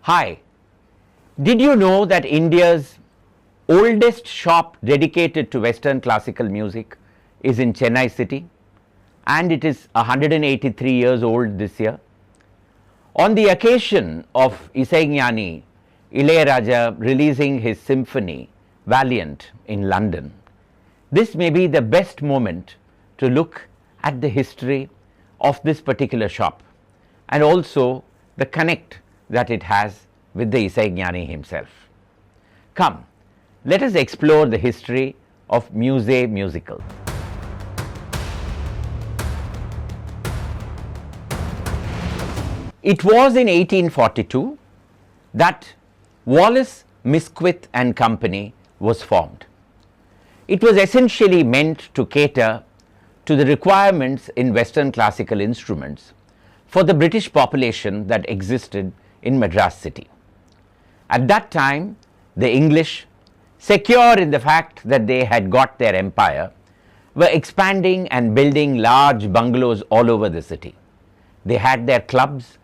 Hi, did you know that India's oldest shop dedicated to Western classical music is in Chennai city, and it is 183 years old this year? On the occasion of Isaignani Ilayaraja releasing his symphony Valiant in London, this may be the best moment to look at the history of this particular shop and also the connect that it has with the Isaignani himself. Come, let us explore the history of Musee musical. It was in 1842 that Wallace, Misquith and Company was formed. It was essentially meant to cater to the requirements in Western classical instruments for the British population that existed in Madras city. At that time, the English, secure in the fact that they had got their empire, were expanding and building large bungalows all over the city. They had their clubs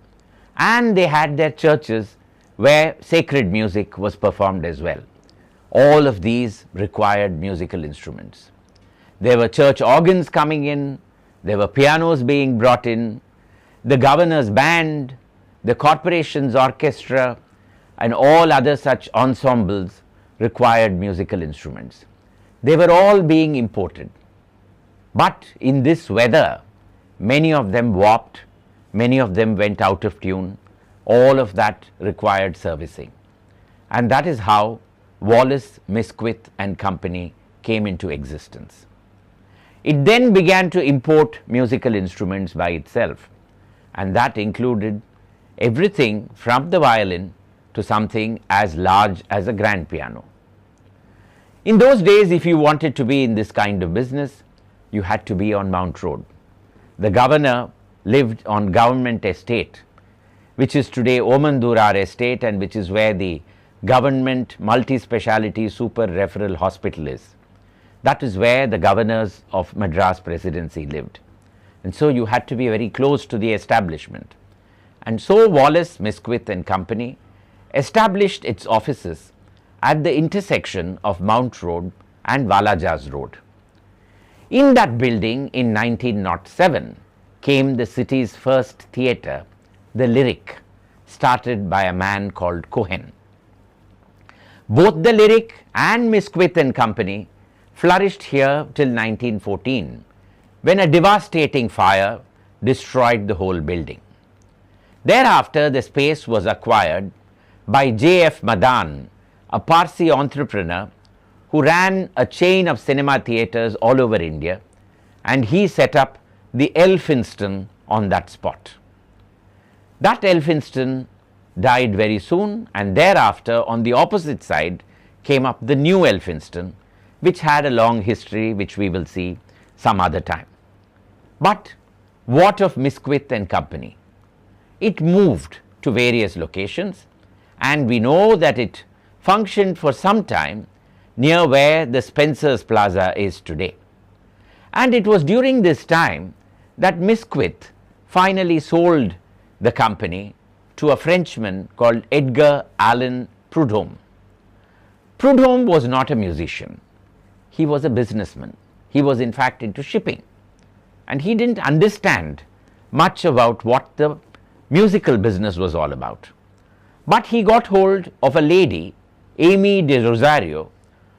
and they had their churches where sacred music was performed as well. All of these required musical instruments. There were church organs coming in, there were pianos being brought in, the governor's band, the corporation's orchestra, and all other such ensembles required musical instruments. They were all being imported. But in this weather, many of them warped, many of them went out of tune. All of that required servicing. And that is how Wallace, Misquith and Company came into existence. It then began to import musical instruments by itself, and that included everything from the violin to something as large as a grand piano. In those days, if you wanted to be in this kind of business, you had to be on Mount Road. The governor lived on Government Estate, which is today Omandurar Estate, and which is where the Government Multi-Speciality Super Referral Hospital is. That is where the governors of Madras Presidency lived. And so you had to be very close to the establishment. And so Wallace, Misquith and Company established its offices at the intersection of Mount Road and Valajas Road. In that building in 1907 came the city's first theatre, the Lyric, started by a man called Cohen. Both the Lyric and Misquith and Company flourished here till 1914, when a devastating fire destroyed the whole building. Thereafter, the space was acquired by J.F. Madan, a Parsi entrepreneur who ran a chain of cinema theatres all over India, and he set up the Elphinstone on that spot. That Elphinstone died very soon, and thereafter on the opposite side came up the new Elphinstone, which had a long history which we will see some other time. But what of Misquith and Company? It moved to various locations, and we know that it functioned for some time near where the Spencer's Plaza is today. And it was during this time that Misquith finally sold the company to a Frenchman called Edgar Allen Prudhomme. Prudhomme was not a musician. He was a businessman. He was in fact into shipping, and he didn't understand much about what the musical business was all about. But he got hold of a lady, Amy de Rosario,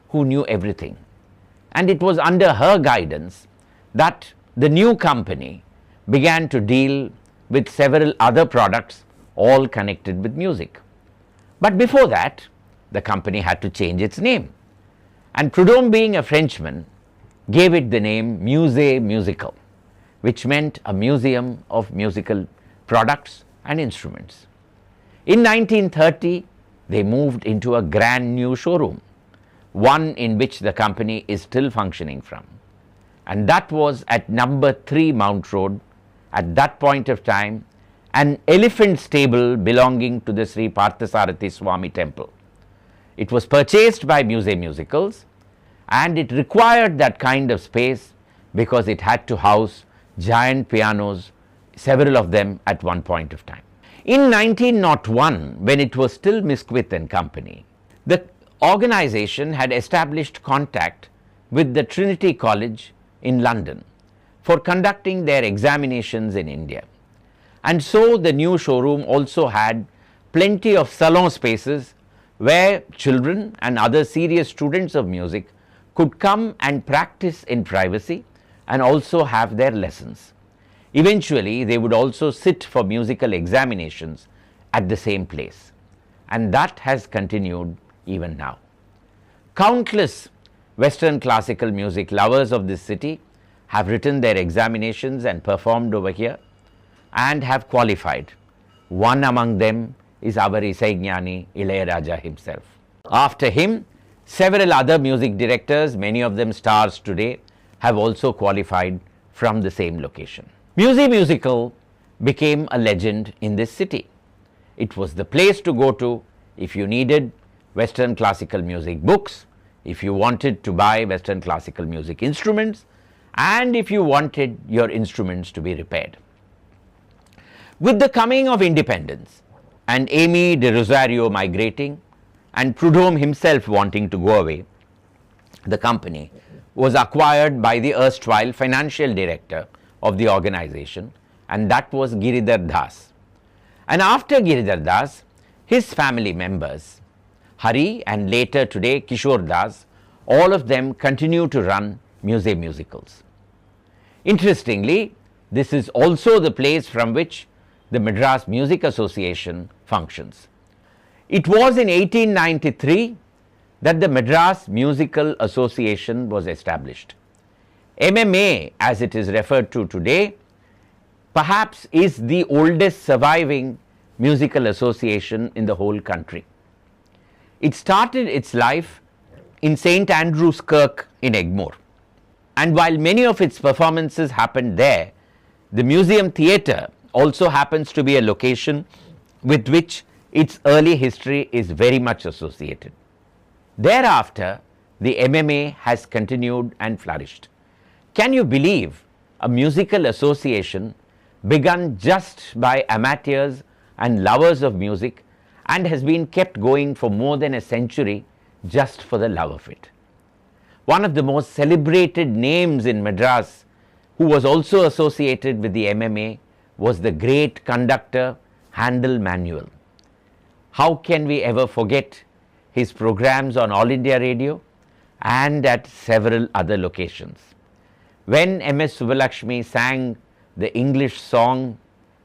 who knew everything, and it was under her guidance that the new company began to deal with several other products, all connected with music. But before that, the company had to change its name, and Prudhomme, being a Frenchman, gave it the name Musee Musical, which meant a museum of musical products and instruments. In 1930, they moved into a grand new showroom, one in which the company is still functioning from, and that was at number 3 Mount Road. At that point of time, an elephant stable belonging to the Sri Parthasarathi Swami temple. It was purchased by Musee Musicals, and it required that kind of space because it had to house giant pianos, several of them at one point of time. In 1901, when it was still Misquith and Company, the organization had established contact with the Trinity College in London for conducting their examinations in India. And so the new showroom also had plenty of salon spaces where children and other serious students of music could come and practice in privacy and also have their lessons. Eventually, they would also sit for musical examinations at the same place, and that has continued even now. Countless Western classical music lovers of this city have written their examinations and performed over here and have qualified. One among them is our Isaignani Ilayaraja himself. After him, several other music directors, many of them stars today, have also qualified from the same location. Musee Musical became a legend in this city. It was the place to go to if you needed Western classical music books, if you wanted to buy Western classical music instruments, and if you wanted your instruments to be repaired. With the coming of independence and Amy de Rosario migrating and Prudhomme himself wanting to go away, the company was acquired by the erstwhile financial director of the organization, and that was Giridhar Das. And after Giridhar Das, his family members, Hari and later today Kishore Das, all of them continue to run Musee Musicals. Interestingly, this is also the place from which the Madras Music Association functions. It was in 1893 that the Madras Musical Association was established. MMA, as it is referred to today, perhaps is the oldest surviving musical association in the whole country. It started its life in St. Andrew's Kirk in Egmore, and while many of its performances happened there, the Museum Theatre also happens to be a location with which its early history is very much associated. Thereafter, the MMA has continued and flourished. Can you believe a musical association begun just by amateurs and lovers of music and has been kept going for more than a century just for the love of it? One of the most celebrated names in Madras who was also associated with the MMA was the great conductor Handel Manuel. How can we ever forget his programs on All India Radio and at several other locations? When MS Subbulakshmi sang the English song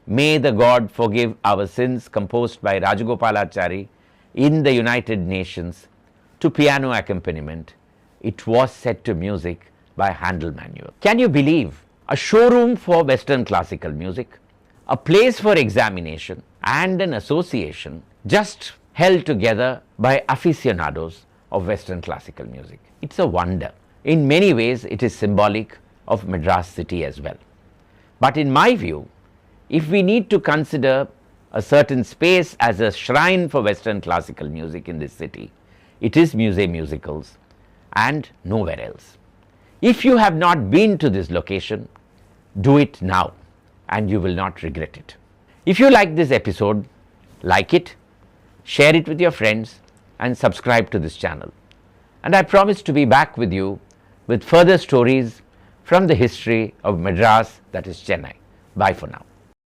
May the God Forgive Our Sins, composed by Rajagopalachari in the United Nations, to piano accompaniment, it was set to music by Handel Manuel. Can you believe a showroom for Western classical music, a place for examination, and an association just held together by aficionados of Western classical music? It's a wonder. In many ways, it is symbolic of Madras city as well. But in my view, if we need to consider a certain space as a shrine for Western classical music in this city, it is Musee Musicals and nowhere else. If you have not been to this location, do it now and you will not regret it. If you like this episode, like it, share it with your friends and subscribe to this channel. And I promise to be back with you with further stories from the history of Madras, that is Chennai. Bye for now.